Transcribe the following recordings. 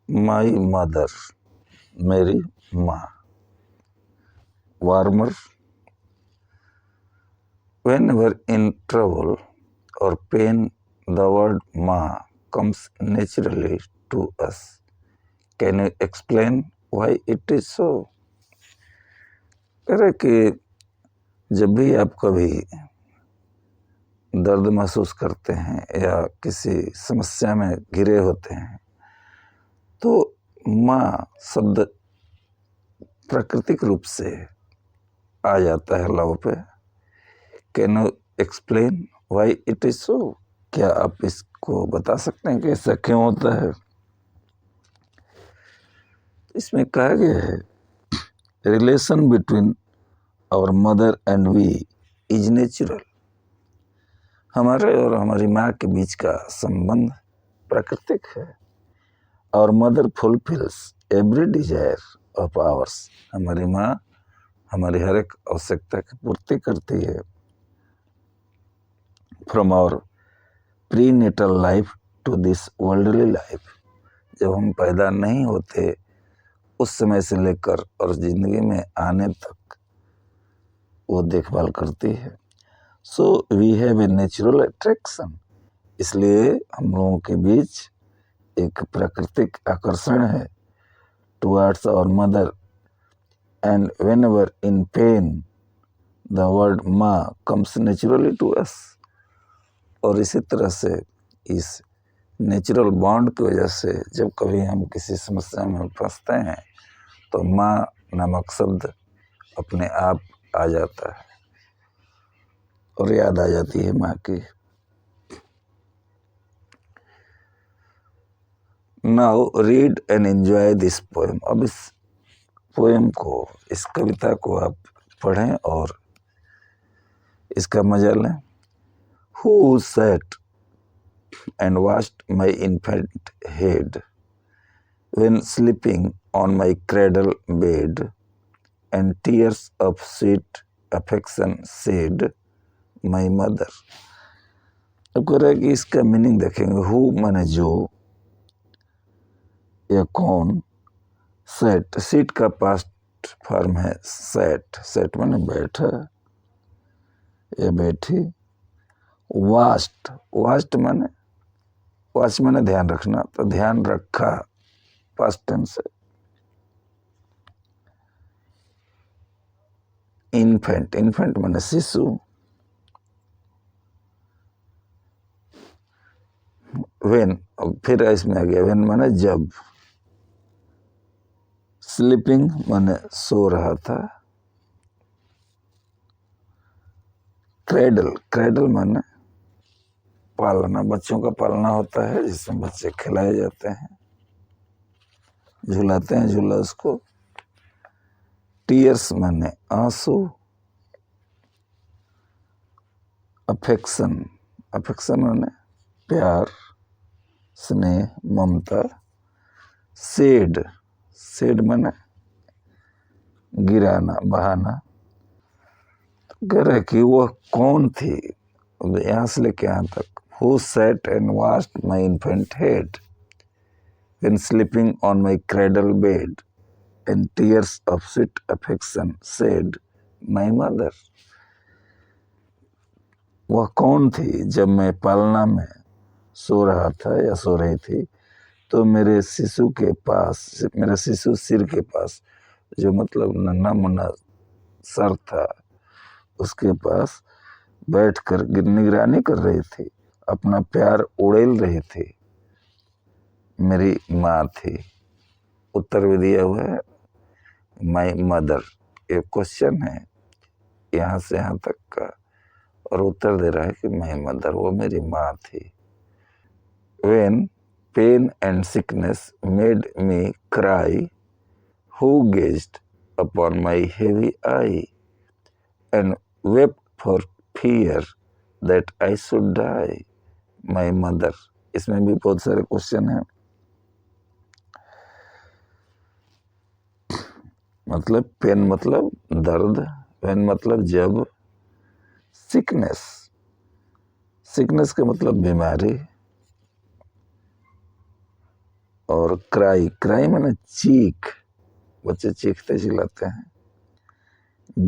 My mother, मेरी माँ। Warmer, whenever in trouble or pain, the word ma comes naturally to us. Can you explain why it is so? कह रहे कि जब भी आप कभी दर्द महसूस करते हैं या किसी समस्या में घिरे होते हैं तो माँ शब्द प्राकृतिक रूप से आ जाता है लव पे। Can you explain why it is so? क्या आप इसको बता सकते हैं कि ऐसा क्यों होता है? इसमें कहा गया है relation between our mother and we is natural. हमारे और हमारी माँ के बीच का संबंध प्राकृतिक है। Our mother fulfils every desire of ours. हमारी माँ हमारी हर एक आवश्यकता की पूर्ति करती है। From our prenatal life to this worldly life. जब हम पैदा नहीं होते उस समय से लेकर और जिंदगी में आने तक वो देखभाल करती है। So we have a natural attraction. इसलिए हम लोगों के बीच एक प्राकृतिक आकर्षण है towards our mother and whenever in pain the word माँ कम्स नेचुरली टू अस। और इसी तरह से इस नेचुरल बॉन्ड की वजह से जब कभी हम किसी समस्या में फंसते हैं तो माँ नामक शब्द अपने आप आ जाता है और याद आ जाती है माँ की। Now read and enjoy this poem. अब इस पोएम को, इस कविता को आप पढ़ें और इसका मजा लें। Who sat and washed my infant head when sleeping on my cradle bed, and tears of sweet affection shed my mother। अब कह रहा है कि इसका मीनिंग देखेंगे। हु माने जो, या कौन। सेट, सीट का पास्ट फॉर्म है सेट। सेट माने बैठा या बैठी। वास्ट, वास्ट माने, वास्ट माने ध्यान रखना, तो ध्यान रखा पास्ट टेंस है। इन्फेंट, इन्फेंट माने शिशु। वेन, फिर इसमें आ गया वेन माने जब। स्लीपिंग माने सो रहा था। क्रेडल, क्रेडल माने पालना, बच्चों का पालना होता है जिसमें बच्चे खिलाए जाते हैं, झुलाते हैं झूला उसको। टीयर्स माने आंसू। अफेक्शन, अफेक्शन माने प्यार, स्नेह, ममता। सेड, सेड माने गिराना, बहाना। कह रहे कि वह कौन थी, यहाँ से लेके यहाँ तक। Who sat and washed my infant head when sleeping on my cradle bed, and tears of sweet affection shed my mother। वह कौन थी जब मैं पालना में सो रहा था या सो रही थी तो मेरे शिशु के पास, मेरे शिशु सिर के पास, जो मतलब नन्हा मुन्ना सर था, उसके पास बैठकर निगरानी कर रही थी, अपना प्यार उड़ेल रही थी, मेरी माँ थी। उत्तर भी दिया हुआ है माई मदर। ये क्वेश्चन है यहाँ से यहाँ तक का, और उत्तर दे रहा है कि माई मदर, वो मेरी माँ थी। When pain and sickness made me cry, who gazed upon my heavy eye and wept for fear that I should die? My mother। इसमें भी बहुत सारे क्वेश्चन हैं। मतलब पेन मतलब दर्द, पेन मतलब जब, सिकनेस, सिकनेस का मतलब बीमारी, और क्राई, क्राई माने चीख, बच्चे चीखते चिल्लाते हैं।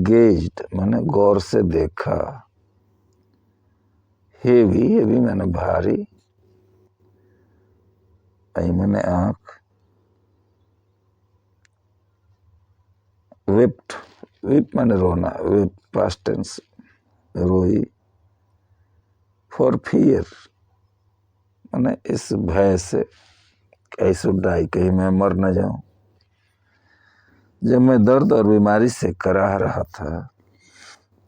गेज्ड माने गौर से देखा। हेवी, हेवी माने भारी। आई माने आंख। विप्ड, विप माने रोना, विप पास्ट टेंस, रोई। फॉर फियर माने इस भय से, आई शुड डाई, कहीं मैं मर न जाऊं। जब मैं दर्द और बीमारी से कराह रहा था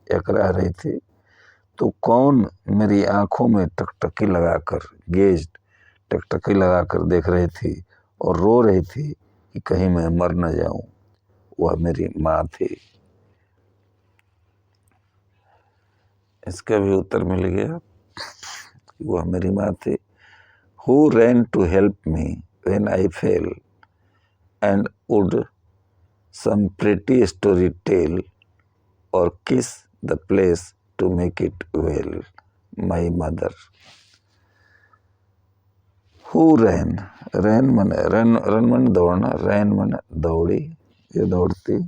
या कराह रही थी, तो कौन मेरी आंखों में टकटकी लगाकर, गेज्ड, टकटकी लगाकर देख रही थी और रो रही थी कि कहीं मैं मर न जाऊं। वह मेरी माँ थी। इसका भी उत्तर मिल गया, वह मेरी माँ थी। Who ran to help me when I fell and would some pretty story tell or kiss the place to make it well? My mother. Who ran? Ran माने रन माने दौड़ना, ran माने दौड़ी, ये दौड़ती।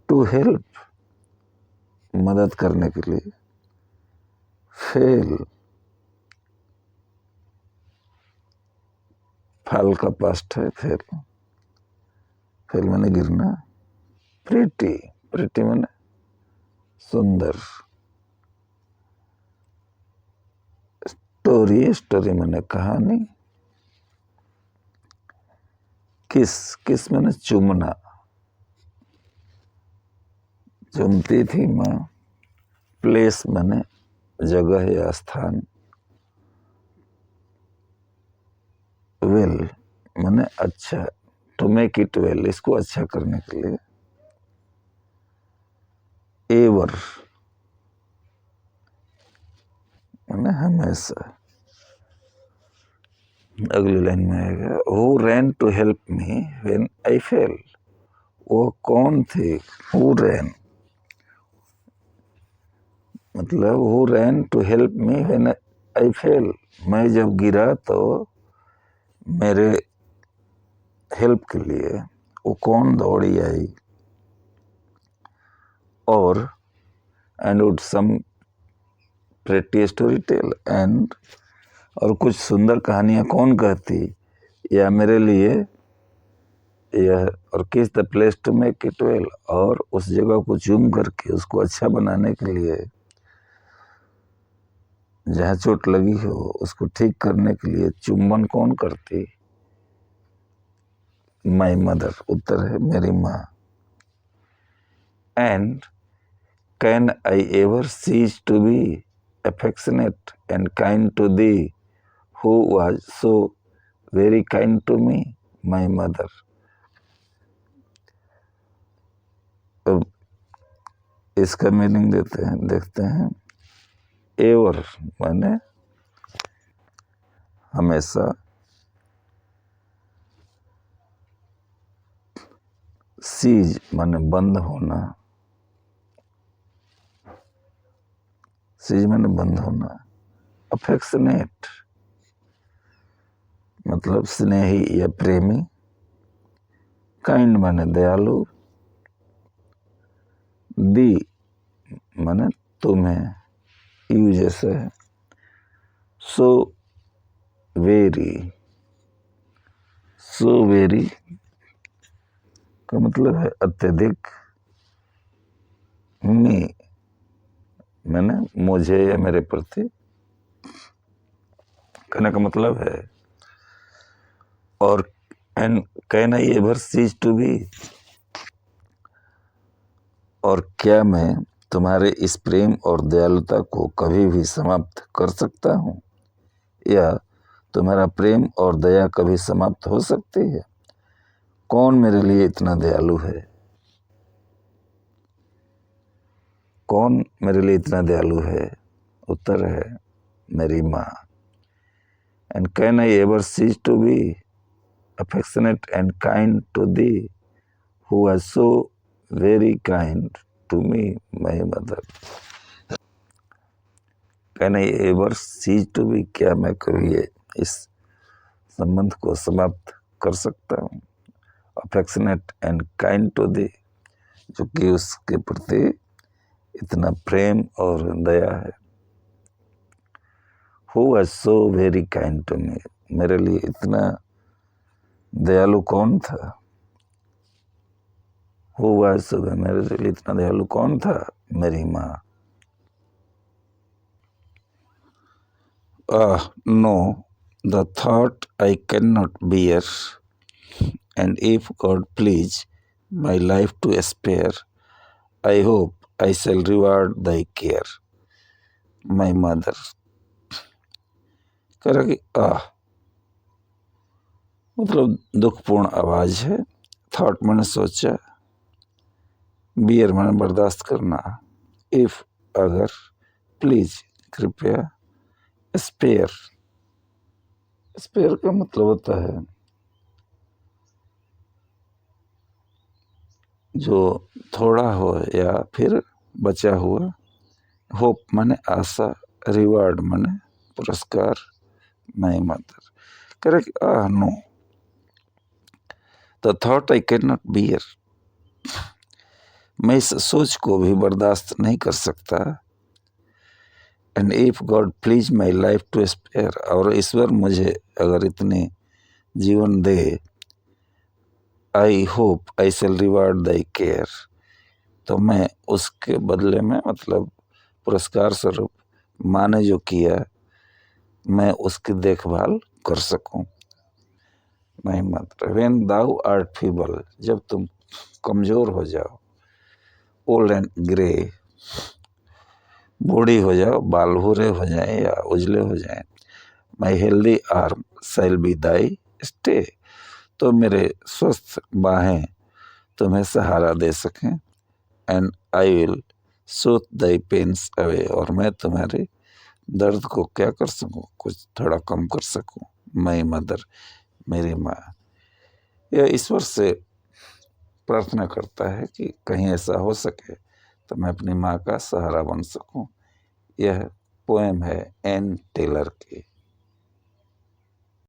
To help मदद करने के लिए। Fell फाल का पास्ट है, फेल, फेल माने गिरना। प्रीटी, प्रीटी माने सुंदर। स्टोरी, स्टोरी माने कहानी। किस, किस माने चूमना, चूमती थी माँ। प्लेस माने जगह या स्थान। वेल माने अच्छा, टू मेक इट वेल, इसको अच्छा करने के लिए। एवर माने हमेशा। अगली लाइन में आएगा, who ran to help me when I fell. वो कौन थे? हु रैन मतलब who ran to help me when I fell, मैं जब गिरा तो मेरे हेल्प के लिए वो कौन दौड़ी आई। और and would some pretty story tell, and और कुछ सुंदर कहानियां कौन कहती, या मेरे लिए यह, और kiss the place to make it well, और उस जगह को चूम करके उसको अच्छा बनाने के लिए, जहाँ चोट लगी हो उसको ठीक करने के लिए चुम्बन कौन करती। माई मदर, उत्तर है मेरी माँ। And can I ever cease to be affectionate and kind to thee who was so very kind to me, my mother. अब इसका मीनिंग देखते हैं। एवर माने हमेशा, सीज माने बंद होना, सीज माने बंद होना। अफेक्शनेट मतलब स्नेही या प्रेमी। काइंड माने दयालु। दी माने तुम्हें, यू जैसे है। सो वेरी, सो वेरी का मतलब है अत्यधिक। मी मैंने मुझे या मेरे प्रति, कहने का मतलब है। और and can I ever cease to be, और क्या मैं तुम्हारे इस प्रेम और दयालुता को कभी भी समाप्त कर सकता हूँ, या तुम्हारा प्रेम और दया कभी समाप्त हो सकती है। कौन मेरे लिए इतना दयालु है, कौन मेरे लिए इतना दयालु है। उत्तर है मेरी माँ। And can I ever cease to be affectionate and kind to thee who was so very kind to me, my mother. Can I ever cease to be, क्या मैं कभी इस संबंध को समाप्त कर सकता हूँ। Affectionate and kind to thee, जो कि उसके प्रति इतना प्रेम और दया है। Who was so very kind to me, मेरे लिए इतना दयालु कौन था। हु वाज सो, मेरे लिए इतना दयालु कौन था, मेरी माँ। No, the thought I can not bear, and if God please my life to spare, I hope I shall reward thy care, my mother। कह रहा कि मतलब दुखपूर्ण आवाज है। थॉट मैंने सोचा, बियर मैंने बर्दाश्त करना, इफ अगर, प्लीज कृपया, स्पेयर, स्पेयर का मतलब होता है जो थोड़ा हो या फिर बचा हुआ। होप माने आशा, रिवार्ड माने पुरस्कार, my mother. Correct. No, the thought I can not bear, मैं इस सोच को भी बर्दाश्त नहीं कर सकता। And if God please my life to spare, और ईश्वर मुझे अगर इतने जीवन दे, I hope I shall reward thy care, तो मैं उसके बदले में, मतलब पुरस्कार स्वरूप माँ ने जो किया, मैं उसकी देखभाल कर सकूं। My mother, when thou art feeble, जब तुम कमजोर हो जाओ, ओल्ड एंड ग्रे, बूढ़ी हो जाओ, बाल भूरे हो जाए या उजले हो जाए, my healthy arm shall be thy stay, तो मेरे स्वस्थ बाहें तुम्हें सहारा दे सकें। And I will soothe thy pains away, और मैं तुम्हारे दर्द को क्या कर सकूं, कुछ थोड़ा कम कर सकूं। माई मदर, मेरी माँ। यह ईश्वर से प्रार्थना करता है कि कहीं ऐसा हो सके तो मैं अपनी माँ का सहारा बन सकूं। यह पोएम है एन टेलर की।